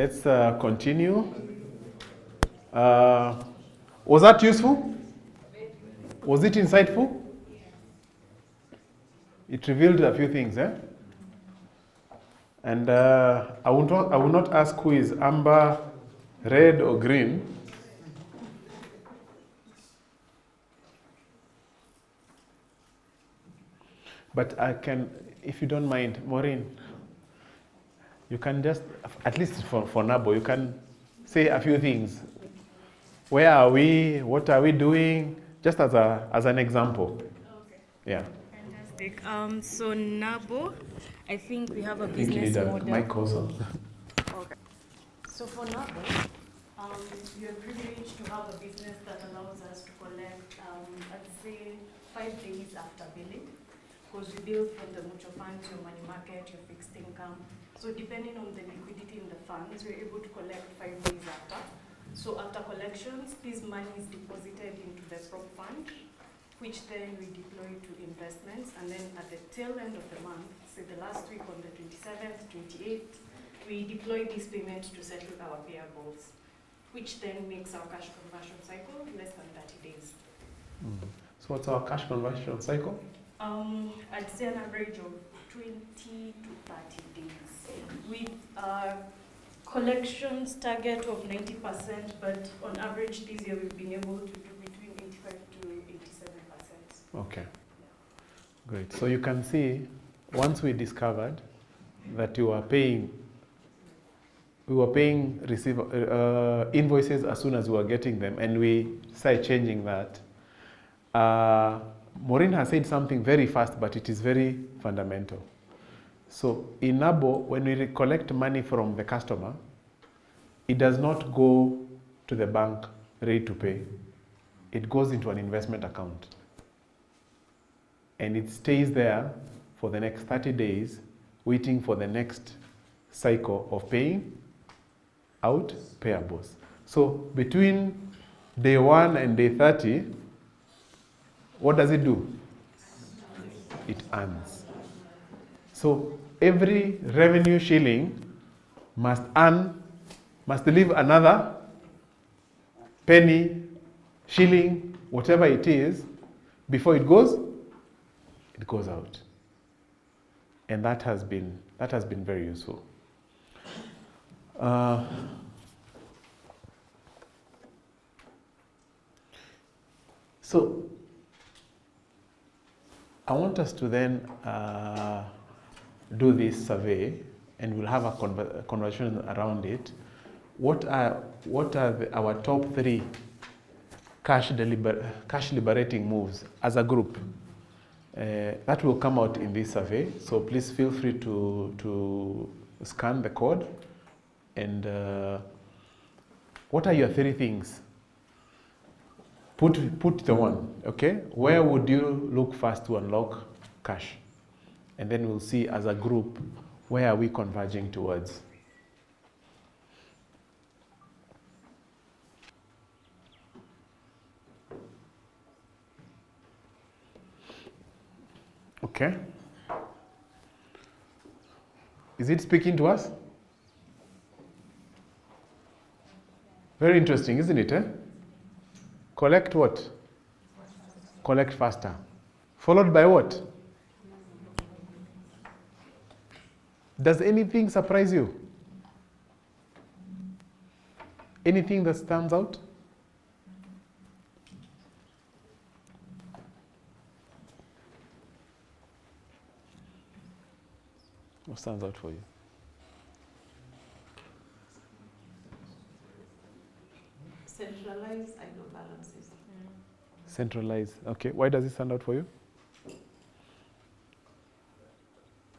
let's continue. Was that useful? Was it insightful? It revealed a few things, eh? And I will not ask who is amber, red, or green. But I can, if you don't mind, Maureen, you can just, at least for Nabo, you can say a few things. Where are we? What are we doing? Just as an example. Okay. Yeah. Fantastic. So Nabo, I think we have a I think you business need a model. mic also. Okay. So for Nabo, we are privileged to have a business that allows us to collect, I'd say, 5 days after billing, because we bill from the mutual funds, your money market, your fixed income. So depending on the liquidity in the funds, we're able to collect 5 days after. So after collections, this money is deposited into the prop fund, which then we deploy to investments. And then at the tail end of the month, say the last week on the 27th, 28th, we deploy this payment to settle our payables, which then makes our cash conversion cycle less than 30 days. Mm. So what's our cash conversion cycle? I'd say an average of 20 to 30 days with a collections target of 90%, but on average this year we've been able to do between 85 to 87%. Okay. Yeah. Great. So you can see, once we discovered that we were paying invoices as soon as we were getting them, and we started changing that. Maureen has said something very fast, but it is very fundamental. So in Nabo, when we collect money from the customer, it does not go to the bank ready to pay. It goes into an investment account. And it stays there for the next 30 days, waiting for the next cycle of paying out payables. So between day 1 and day 30, what does it do? It earns. So every revenue shilling must leave another penny, shilling, whatever it is, before it goes out. And that has been very useful. So I want us to then do this survey, and we'll have a conversation around it. What are our top 3 cash liberating moves as a group? That will come out in this survey. So please feel free to scan the code. And what are your 3 things? Put the one, okay? Where would you look first to unlock cash? And then we'll see as a group, where are we converging towards? Okay. Is it speaking to us? Very interesting, isn't it? Eh? Collect what? Collect faster. Followed by what? Does anything surprise you? Anything that stands out? What stands out for you? Centralized idle balances. Centralized. Okay. Why does it stand out for you?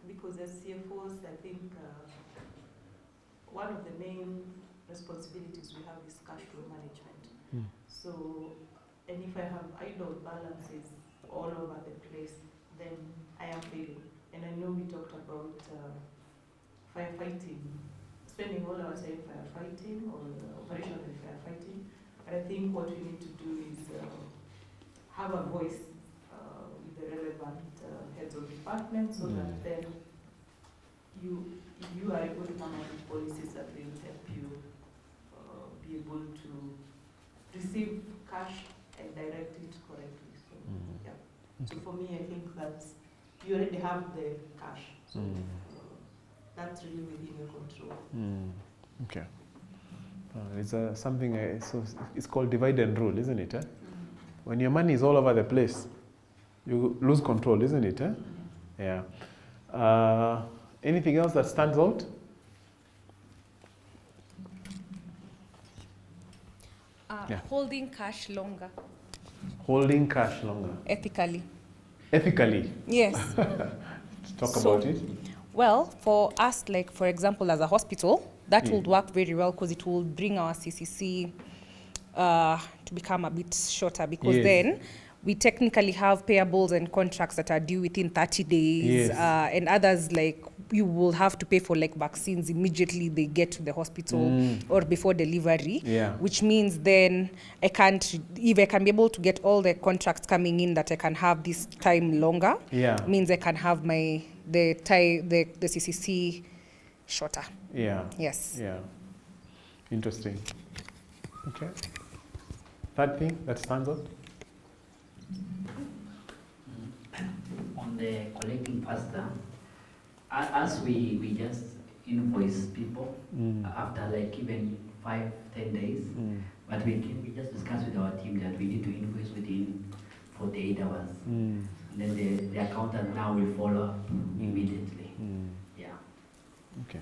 Because as CFOs, I think one of the main responsibilities we have is cash flow management. Mm. So, and if I have idle balances all over the place, then I am failing. And I know we talked about firefighting, spending all our time firefighting or operationally firefighting. But I think what we need to do is have a voice with the relevant heads of department, so that then if you are able to come up with policies that will help you be able to receive cash and direct it correctly. So, yeah. So for me, I think that you already have the cash. So that's really within your control. Okay. It's something, so it's called divide and rule, isn't it? When your money is all over the place, you lose control, isn't it? Yeah. Anything else that stands out? Holding cash longer. Holding cash longer. Ethically. Ethically? Yes. Talk about it. Well, for us, like for example, as a hospital, that would work very well because it will bring our CCC to become a bit shorter because then we technically have payables and contracts that are due within 30 days and others like you will have to pay for like vaccines immediately they get to the hospital or before delivery, which means then if I can be able to get all the contracts coming in that I can have this time longer, means I can have the CCC shorter. Yeah. Yes. Yeah. Interesting. Okay. Third thing that stands out? On the collecting faster, as we just invoice people after like even 5-10 days, but we just discuss with our team that we need to invoice within 48 hours. And then the accountant now will follow up immediately. Yeah. Okay.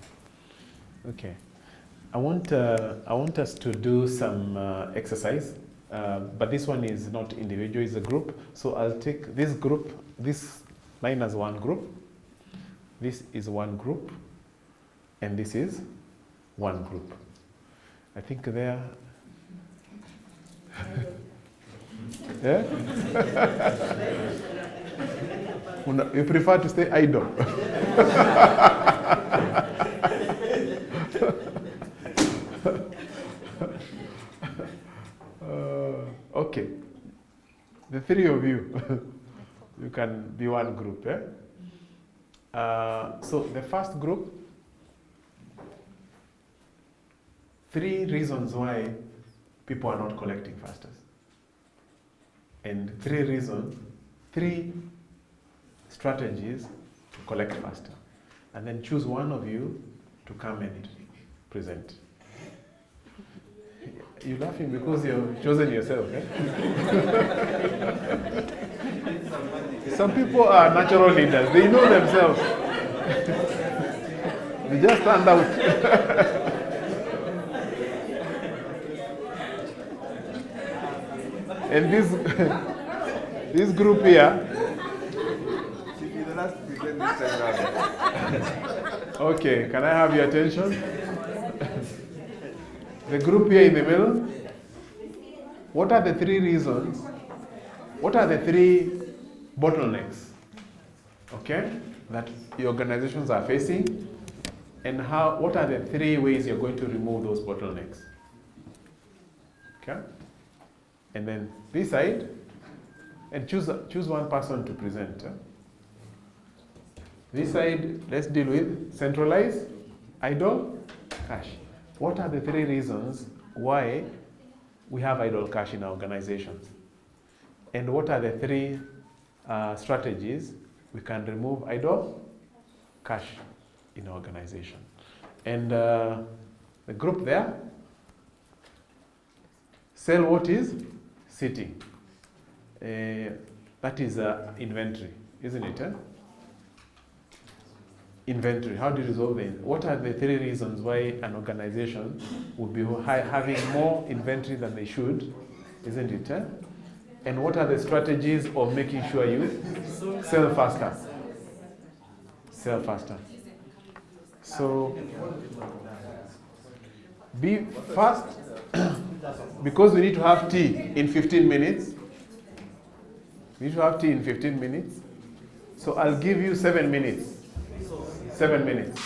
Okay. I want us to do some exercise, but this one is not individual, it's a group. So I'll take this group, this line as one group, this is one group, and this is one group. I think there. Yeah? You prefer to stay idle. Okay. The three of you, you can be one group. So the first group, 3 reasons why people are not collecting faster. And 3 strategies to collect faster. And then choose one of you to come and present. You're laughing because you've chosen yourself, eh? Some people are natural leaders. They know themselves. They just stand out. And this group here. Okay, can I have your attention? The group here in the middle. What are the 3 reasons? What are the 3 bottlenecks, okay, that your organizations are facing, and what are the 3 ways you're going to remove those bottlenecks? Okay, and then this side, and choose one person to present. This side, let's deal with centralized, idle, cash. What are the 3 reasons why we have idle cash in our organizations? And what are the 3 strategies we can remove idle cash in our organization? And the group there, sell what is sitting. That is inventory, isn't it? Inventory, how do you resolve it? What are the 3 reasons why an organization would be having more inventory than they should, isn't it? And what are the strategies of making sure you sell faster? Sell faster. So, be fast, because we need to have tea in 15 minutes. We need to have tea in 15 minutes. So I'll give you 7 minutes. 7 minutes.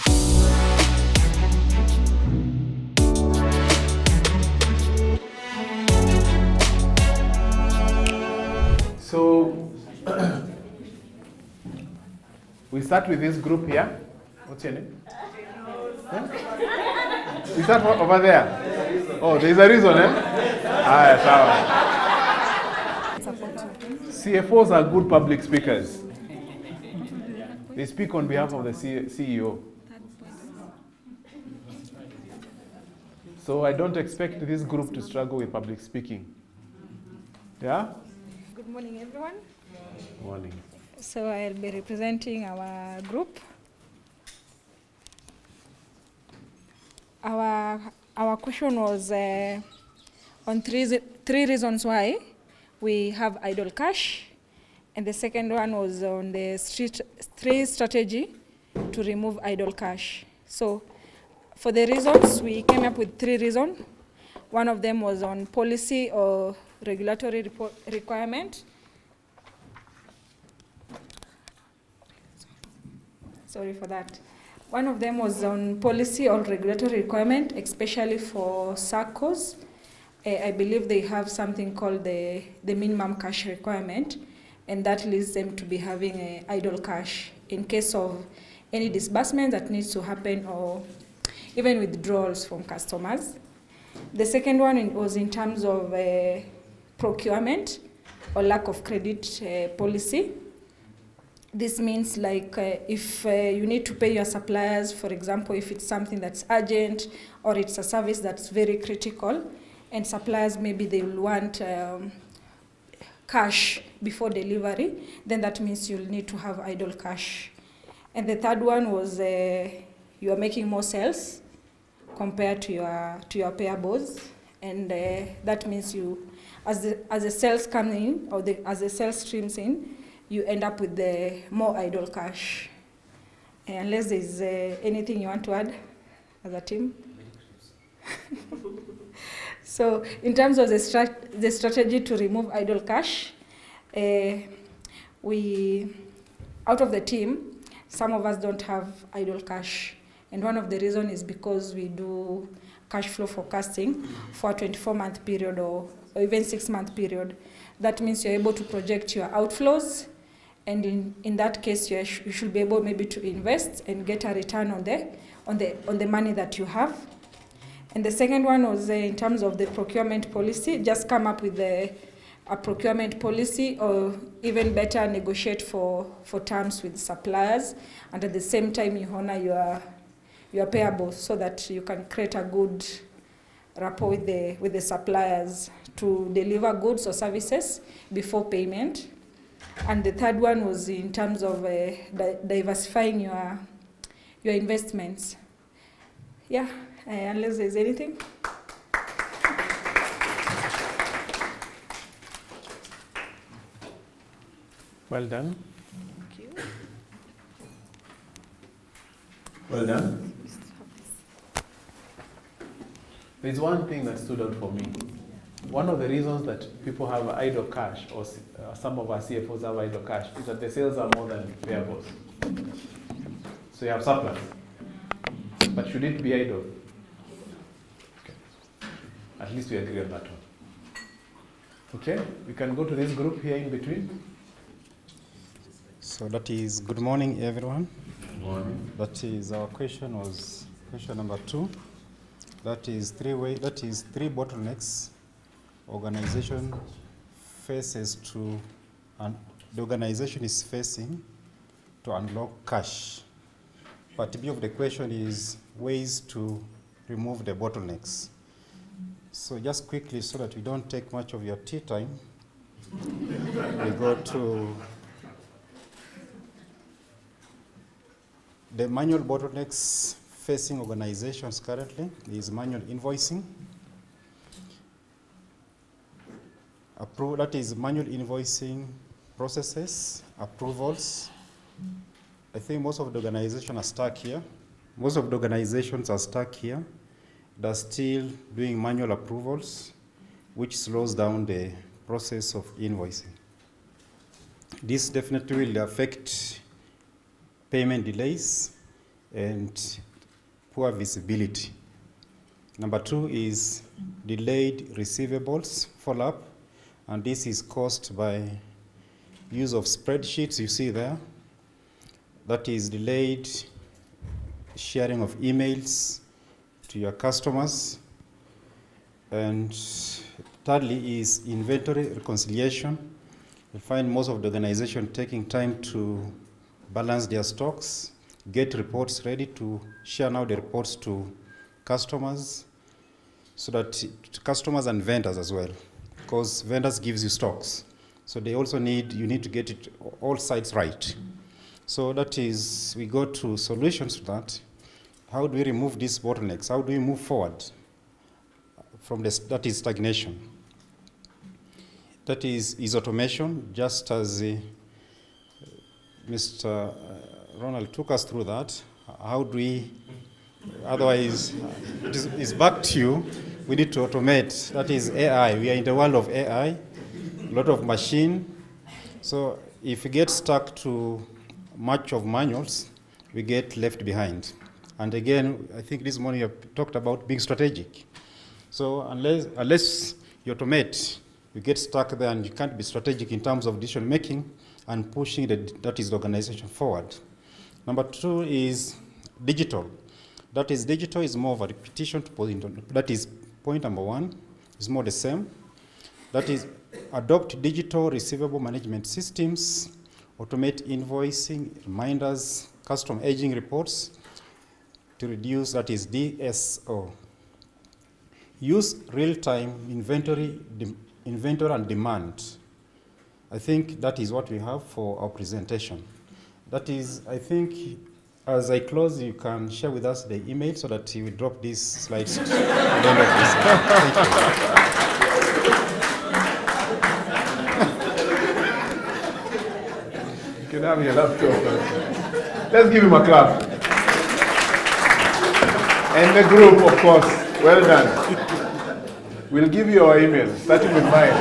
So we start with this group here. What's your name? Huh? Is that what, over there? Oh, there's a reason, eh? Ah, sawa. CFOs are good public speakers. They speak on behalf of the CEO. So I don't expect this group to struggle with public speaking. Yeah? Good morning, everyone. Morning. So I'll be representing our group. Our question was on three reasons why we have idle cash, and the second one was on the three strategy to remove idle cash. So for the reasons, we came up with 3 reasons. One of them was on policy or regulatory requirement. Sorry for that. One of them was on policy or regulatory requirement, especially for SACCOs. I believe they have something called the minimum cash requirement, and that leads them to be having idle cash in case of any disbursement that needs to happen or even withdrawals from customers. The second one was in terms of procurement or lack of credit policy. This means like if you need to pay your suppliers, for example, if it's something that's urgent or it's a service that's very critical, and suppliers maybe they will want cash before delivery, then that means you'll need to have idle cash. And the third one was you are making more sales compared to your payables, and that means you, as the sales come in or as the sales streams in, you end up with the more idle cash. Unless there's anything you want to add as a team. So in terms of the strategy to remove idle cash, we, out of the team, some of us don't have idle cash. And one of the reasons is because we do cash flow forecasting for a 24-month period or even 6-month period. That means you're able to project your outflows, and in that case you should be able maybe to invest and get a return on the money that you have. And the second one was in terms of the procurement policy, just come up with a procurement policy, or even better, negotiate for terms with suppliers, and at the same time you honor your payables so that you can create a good rapport with the suppliers to deliver goods or services before payment. And the third one was in terms of diversifying your investments. Yeah, unless there's anything. Well done. Thank you. Well done. There's one thing that stood out for me. One of the reasons that people have idle cash, or some of our CFOs have idle cash, is that the sales are more than payables. So you have surplus. But should it be idle? Okay. At least we agree on that one. Okay, we can go to this group here in between. So that is good morning, everyone. Good morning. That is our question was question number 2. That is three bottlenecks organization faces to, and the organization is facing to unlock cash. Part B of the question is ways to remove the bottlenecks. So just quickly, so that we don't take much of your tea time, we go to the manual bottlenecks facing organizations currently. Is manual invoicing. That is manual invoicing processes, approvals. I think most of the organizations are stuck here. They're still doing manual approvals, which slows down the process of invoicing. This definitely will affect payment delays and poor visibility. Number 2 is delayed receivables follow-up, and this is caused by use of spreadsheets you see there. That is delayed sharing of emails to your customers. And thirdly is inventory reconciliation. You find most of the organization taking time to balance their stocks, get reports ready to share now the reports to customers, so that to customers and vendors as well, because vendors gives you stocks. So they also you need to get it all sides right. So that is, we go to solutions to that. How do we remove these bottlenecks? How do we move forward from this, that is stagnation? That is automation, just as Mr. Ronald took us through that. How do we, otherwise, it's back to you. We need to automate. That is AI. We are in the world of AI, a lot of machine. So if we get stuck to much of manuals, we get left behind. And again, I think this morning you have talked about being strategic. So unless you automate, you get stuck there and you can't be strategic in terms of decision making and pushing that is the organization forward. Number 2 is digital. That is, digital is more of a repetition to point. That is point number 1. It's more the same. That is, adopt digital receivable management systems, automate invoicing, reminders, custom aging reports to reduce, that is DSO. Use real-time inventory and demand. I think that is what we have for our presentation. That is, I think, as I close, you can share with us the email so that you will drop these slides at the end of this. Thank you. You can have your laptop. Let's give him a clap. And the group, of course, well done. We'll give you our email, starting with mine.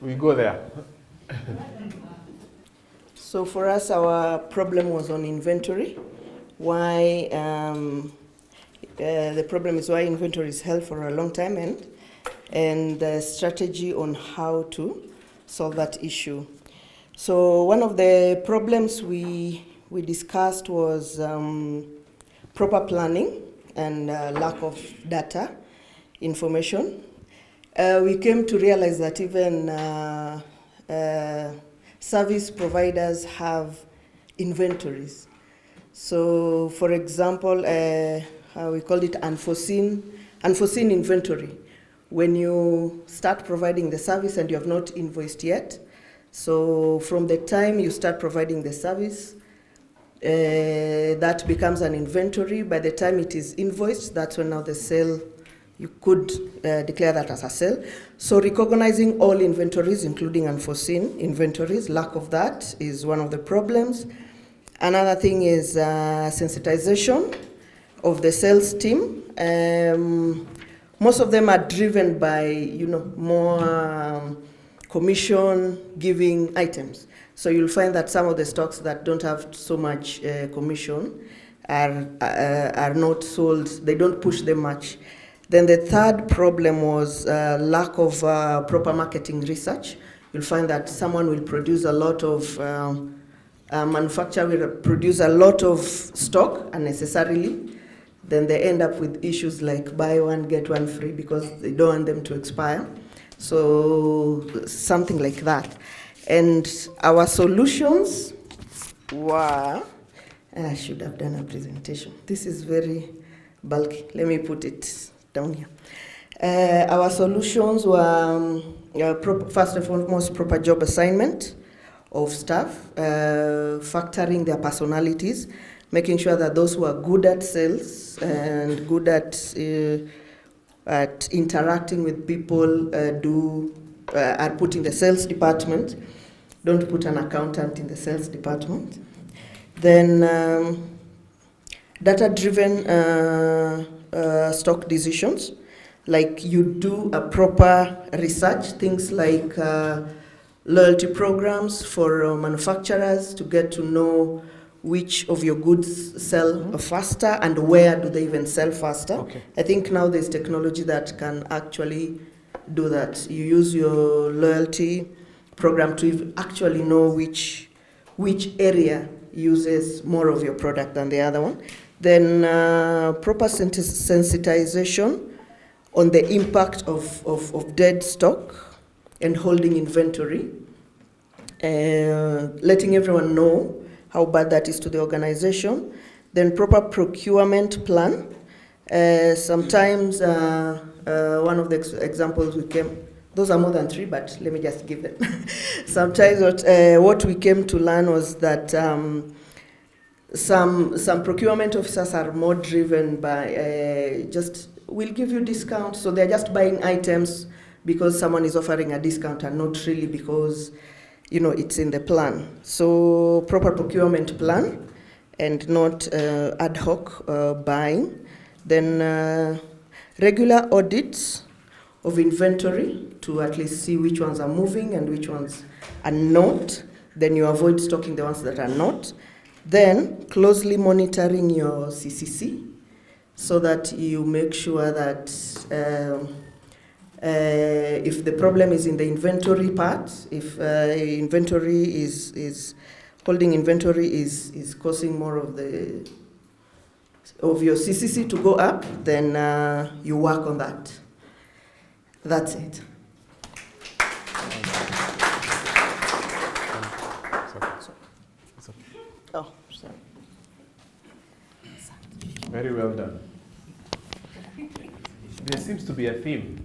We go there. So for us, our problem was on inventory. Why the problem is why inventory is held for a long time, and the strategy on how to solve that issue. So one of the problems we discussed was proper planning and lack of data information. We came to realize that even service providers have inventories. So, for example, we call it unforeseen inventory. When you start providing the service and you have not invoiced yet, so from the time you start providing the service, that becomes an inventory. By the time it is invoiced, that's when now the sale, you could declare that as a sale. So recognizing all inventories, including unforeseen inventories, lack of that is one of the problems. Another thing is sensitization of the sales team. Most of them are driven by, more commission giving items. So you'll find that some of the stocks that don't have so much commission are not sold. They don't push them much. Then the third problem was lack of proper marketing research. You'll find that someone will produce a lot of, manufacturer will produce a lot of stock unnecessarily. Then they end up with issues like buy one, get one free because they don't want them to expire. So something like that. And our solutions were, I should have done a presentation. This is very bulky. Let me put it down here. Our solutions were, first and foremost, proper job assignment of staff, factoring their personalities, making sure that those who are good at sales and good at interacting with people are put in the sales department. Don't put an accountant in the sales department. Then data-driven stock decisions, like you do a proper research, things like loyalty programs for manufacturers to get to know which of your goods sell faster and where do they even sell faster. Okay. I think now there's technology that can actually do that. You use your loyalty program to actually know which area uses more of your product than the other one. Then proper sensitization on the impact of dead stock and holding inventory, letting everyone know how bad that is to the organization. Then proper procurement plan. Sometimes one of the examples we came, those are more than 3, but let me just give them. Sometimes what we came to learn was that some procurement officers are more driven by just, we'll give you discount, so they're just buying items because someone is offering a discount and not really because, it's in the plan. So proper procurement plan and not ad hoc buying. Then regular audits of inventory to at least see which ones are moving and which ones are not. Then you avoid stocking the ones that are not. Then closely monitoring your CCC so that you make sure that if the problem is in the inventory part, if inventory is holding inventory is causing more of your CCC to go up, then you work on that. That's it. Oh, sorry. Very well done. There seems to be a theme.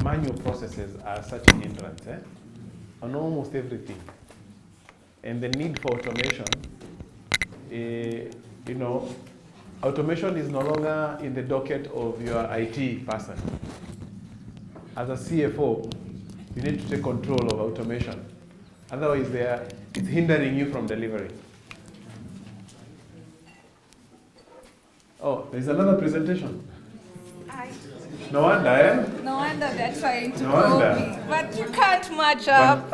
Manual processes are such an hindrance on almost everything. And the need for automation, automation is no longer in the docket of your IT person. As a CFO, you need to take control of automation. Otherwise, it's hindering you from delivering. Oh, there's another presentation. No wonder, No wonder they're trying to No call wonder. me. But you can't match up.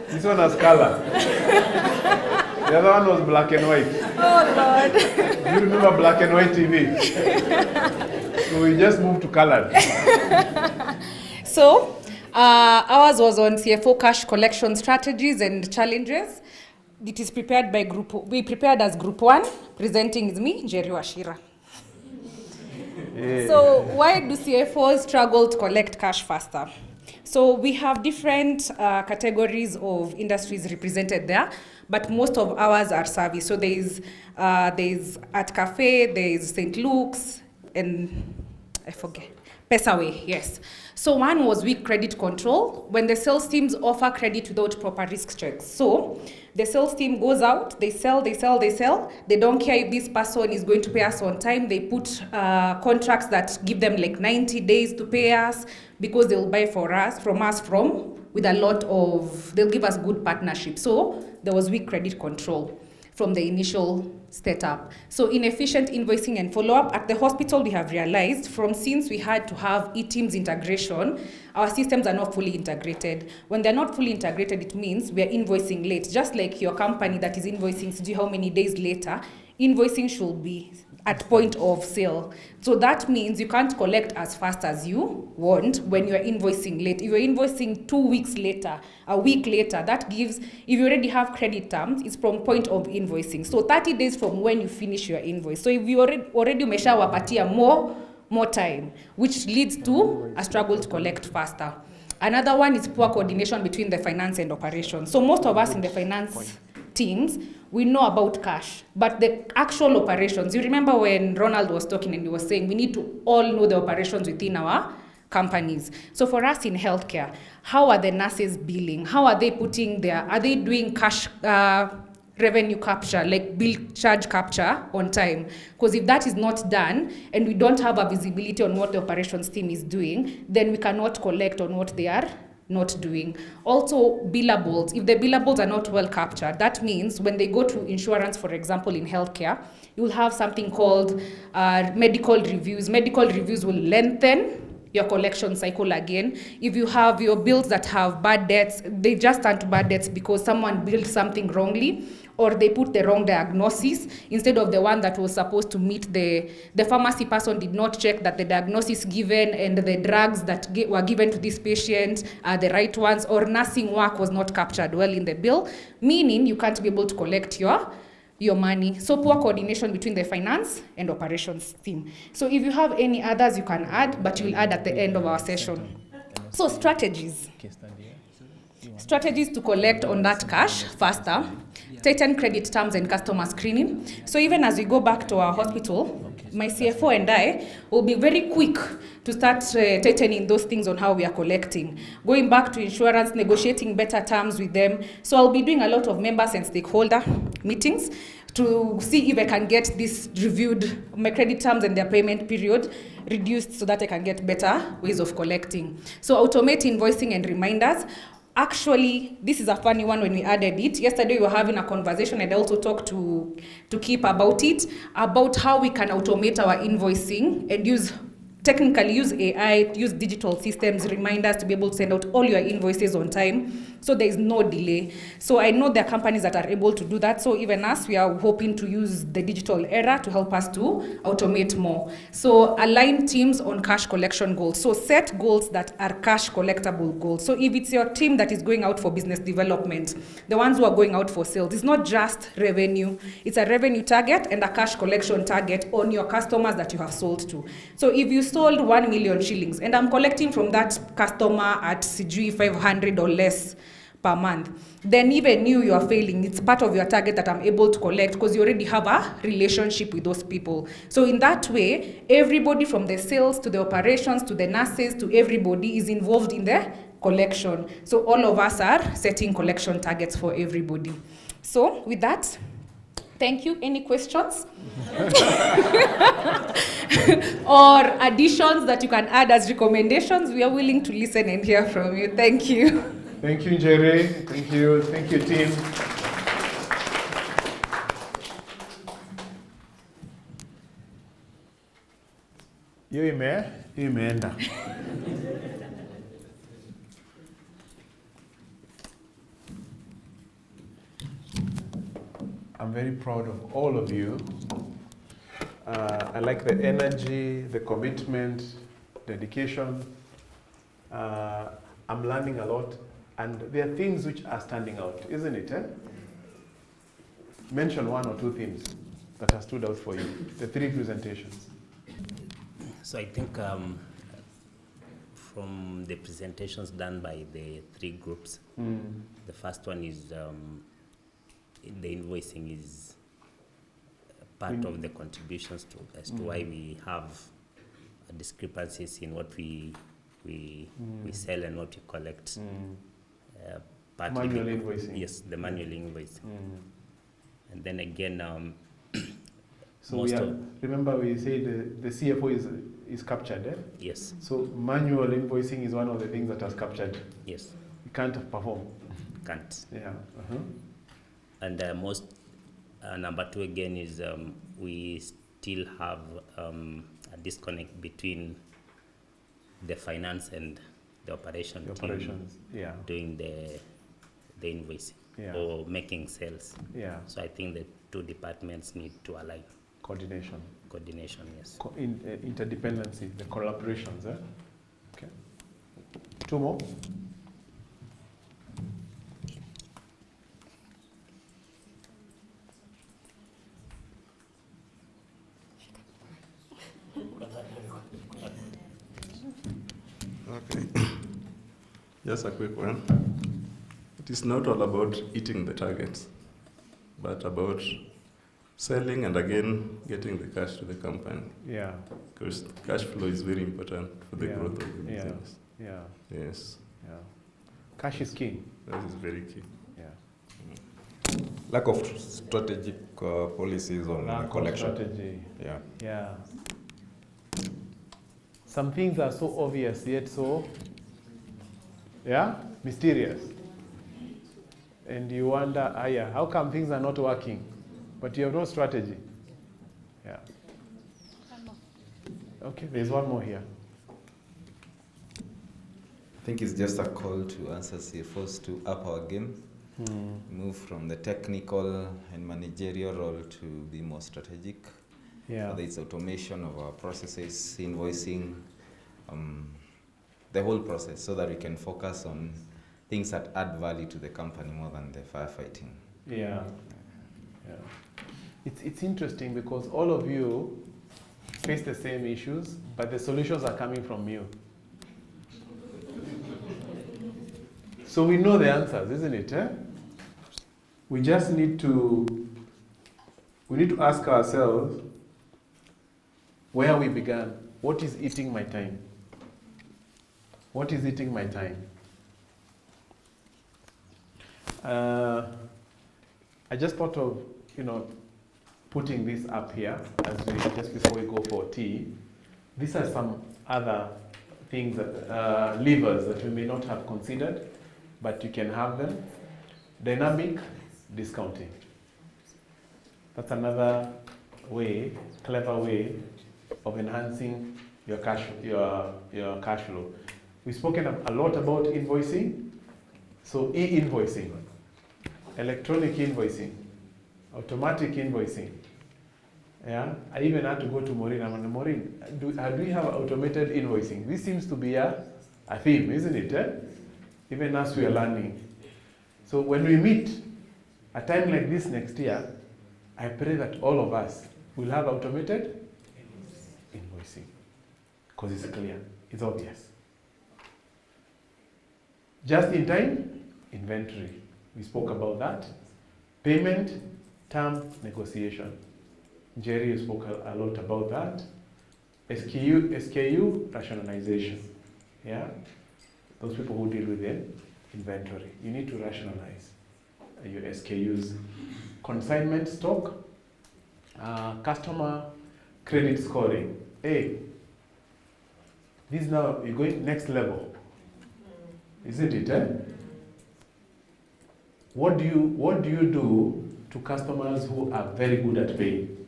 This one has color. The other one was black and white. Oh, Lord. Do you remember black and white TV? So we just moved to colored. So, ours was on CFO cash collection strategies and challenges. It is prepared by we prepared as group 1. Presenting is me, Jerry Washira. Yeah. So why do CFOs struggle to collect cash faster? So we have different categories of industries represented there, but most of ours are service. So there's Art Cafe, there's St. Luke's, and I forget. Pesaway, yes. So one was weak credit control, when the sales teams offer credit without proper risk checks. So the sales team goes out, they sell. They don't care if this person is going to pay us on time. They put contracts that give them like 90 days to pay us because they'll buy from us with a lot of, they'll give us good partnership. So there was weak credit control from the initial setup. So inefficient invoicing and follow-up. At the hospital, we have realized since we had to have e-teams integration, our systems are not fully integrated. When they're not fully integrated, it means we're invoicing late. Just like your company that is invoicing how many days later, invoicing should be at point of sale. So that means you can't collect as fast as you want when you're invoicing late. If you're invoicing 2 weeks later, a week later, that gives, if you already have credit terms, it's from point of invoicing. So 30 days from when you finish your invoice. So if you already umeshawapatia more time, which leads to a struggle to collect faster. Another one is poor coordination between the finance and operations. So most of us in the finance teams, we know about cash, but the actual operations, you remember when Ronald was talking and he was saying we need to all know the operations within our companies. So for us in healthcare, how are the nurses billing? How are they are they doing cash revenue capture, like bill charge capture on time? Because if that is not done and we don't have a visibility on what the operations team is doing, then we cannot collect on what they are not doing. Also, billables. If the billables are not well captured, that means when they go to insurance, for example, in healthcare, you will have something called medical reviews. Medical reviews will lengthen your collection cycle again. If you have your bills that have bad debts, they just turn to bad debts because someone billed something wrongly, or they put the wrong diagnosis instead of the one that was supposed to meet the pharmacy person did not check that the diagnosis given and the drugs that were given to this patient are the right ones, or nursing work was not captured well in the bill, meaning you can't be able to collect your money. So poor coordination between the finance and operations team. So if you have any others, you can add, but you'll add at the end of our session. So strategies. Strategies to collect on that cash faster. Tighten credit terms and customer screening. So even as we go back to our hospital, my CFO and I will be very quick to start tightening those things on how we are collecting. Going back to insurance, negotiating better terms with them. So I'll be doing a lot of members and stakeholder meetings to see if I can get this reviewed, my credit terms and their payment period reduced so that I can get better ways of collecting. So automate invoicing and reminders. Actually, this is a funny one when we added it. Yesterday we were having a conversation and I also talked to Kip about it, about how we can automate our invoicing and technically use AI, use digital systems, reminders to be able to send out all your invoices on time so there is no delay. So I know there are companies that are able to do that. So even us, we are hoping to use the digital era to help us to automate more. So align teams on cash collection goals. So set goals that are cash collectible goals. So if it's your team that is going out for business development, the ones who are going out for sales, it's not just revenue. It's a revenue target and a cash collection target on your customers that you have sold to. So if you sold 1 million shillings and I'm collecting from that customer at CG 500 or less per month, then even you are failing. It's part of your target that I'm able to collect because you already have a relationship with those people. So in that way, everybody from the sales to the operations to the nurses to everybody is involved in the collection. So all of us are setting collection targets for everybody. So with that, thank you. Any questions? Or additions that you can add as recommendations? We are willing to listen and hear from you. Thank you. Thank you, Jerry. Thank you. Thank you, team. Hiyo imeenda. I'm very proud of all of you. I like the energy, the commitment, dedication. I'm learning a lot, and there are themes which are standing out, isn't it? Mention one or two themes that have stood out for you, the three presentations. So I think from the presentations done by the three groups, the first one is the invoicing is part of the contributions as to why we have discrepancies in what we sell and what we collect. Manual invoicing. Yes, the manual invoicing. And then again, so remember we said the CFO is captured, eh? Yes. So manual invoicing is one of the things that has captured. Yes. You can't perform. Can't. Yeah. And number two again is we still have a disconnect between the finance and the operation team doing the invoicing or making sales. Yeah. So I think the two departments need to align. Coordination. Coordination, yes. Interdependency, the collaborations. Okay. Two more. Okay. Just a quick one. It is not all about hitting the targets, but about selling and again getting the cash to the company. Yeah. Because cash flow is very important for the growth of the business. Yeah. Yes. Yeah. Cash is key. That is very key. Yeah. Lack of strategic policies on collection. Strategy. Yeah. Yeah. Some things are so obvious yet so, mysterious. And you wonder, how come things are not working? But you have no strategy. Yeah. Okay, there's one more here. I think it's just a call to us as CFOs to up our game, move from the technical and managerial role to be more strategic. Whether it's automation of our processes, invoicing, the whole process, so that we can focus on things that add value to the company more than the firefighting. It's interesting because all of you face the same issues, but the solutions are coming from you. So we know the answers, isn't it? We just need to ask ourselves where we began. What is eating my time? What is eating my time? I just thought of, putting this up here just before we go for tea. These are some other things, levers that we may not have considered, but you can have them. Dynamic discounting. That's another way, clever way of enhancing your cash flow. We've spoken a lot about invoicing. So e-invoicing, electronic invoicing, automatic invoicing. I even had to go to Maureen. I'm like, Maureen, do we have automated invoicing? This seems to be a theme, isn't it? Even as we are learning. So when we meet a time like this next year, I pray that all of us will have automated invoicing. Because it's clear, it's obvious. Just in time, inventory. We spoke about that. Payment, term, negotiation. Jerry spoke a lot about that. SKU rationalization. Those people who deal with the inventory. You need to rationalize your SKUs. Consignment stock, customer credit scoring. This now, you're going next level. Isn't it? What do you do to customers who are very good at paying?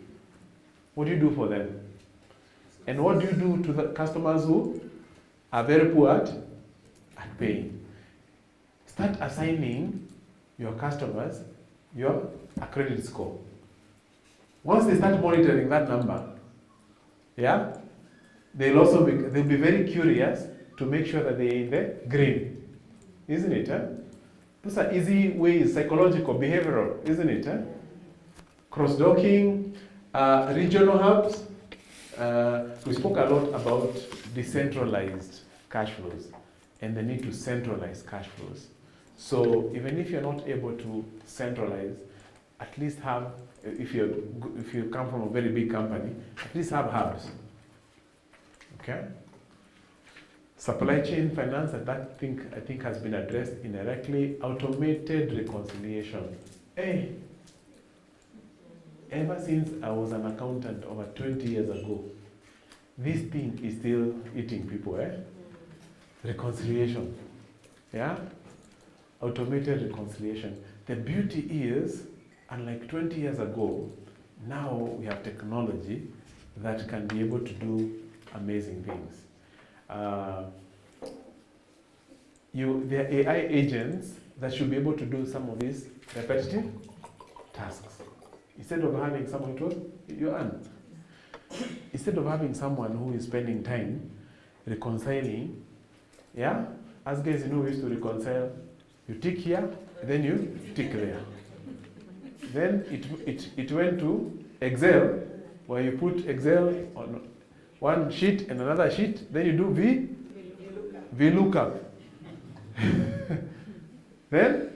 What do you do for them? And what do you do to the customers who are very poor at paying? Start assigning your customers a credit score. Once they start monitoring that number, they'll be very curious to make sure that they're in the green. Isn't it? Those are easy ways, psychological, behavioral, isn't it? Cross-docking, regional hubs. We spoke a lot about decentralized cash flows and the need to centralize cash flows. So even if you're not able to centralize, at least have, if you come from a very big company, at least have hubs. Okay? Supply chain finance, I think has been addressed indirectly. Automated reconciliation. Ever since I was an accountant over 20 years ago, this thing is still eating people, Reconciliation. Automated reconciliation. The beauty is, unlike 20 years ago, now we have technology that can be able to do amazing things. There are AI agents that should be able to do some of these repetitive tasks. Instead of having someone instead of having someone who is spending time reconciling, as guys, we used to reconcile, you tick here, then you tick there. Then it went to Excel, where you put Excel on one sheet and another sheet, then you do VLOOKUP. Then,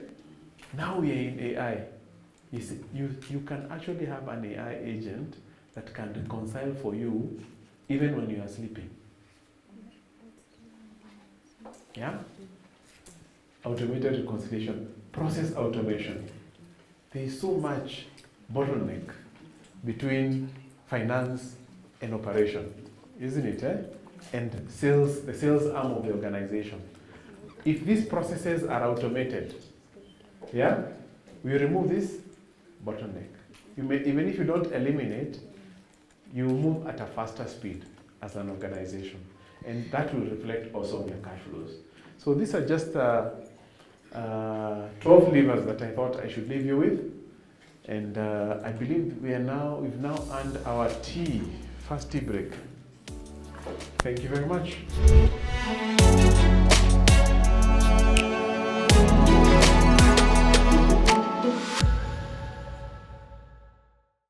now we are in AI. You can actually have an AI agent that can reconcile for you even when you are sleeping. Automated reconciliation, process automation. There is so much bottleneck between finance and operation, isn't it? And the sales arm of the organization. If these processes are automated, we remove this bottleneck. Even if you don't eliminate, you move at a faster speed as an organization. And that will reflect also on your cash flows. So these are just 12 levers that I thought I should leave you with. And I believe we've now earned our first tea break. Thank you very much.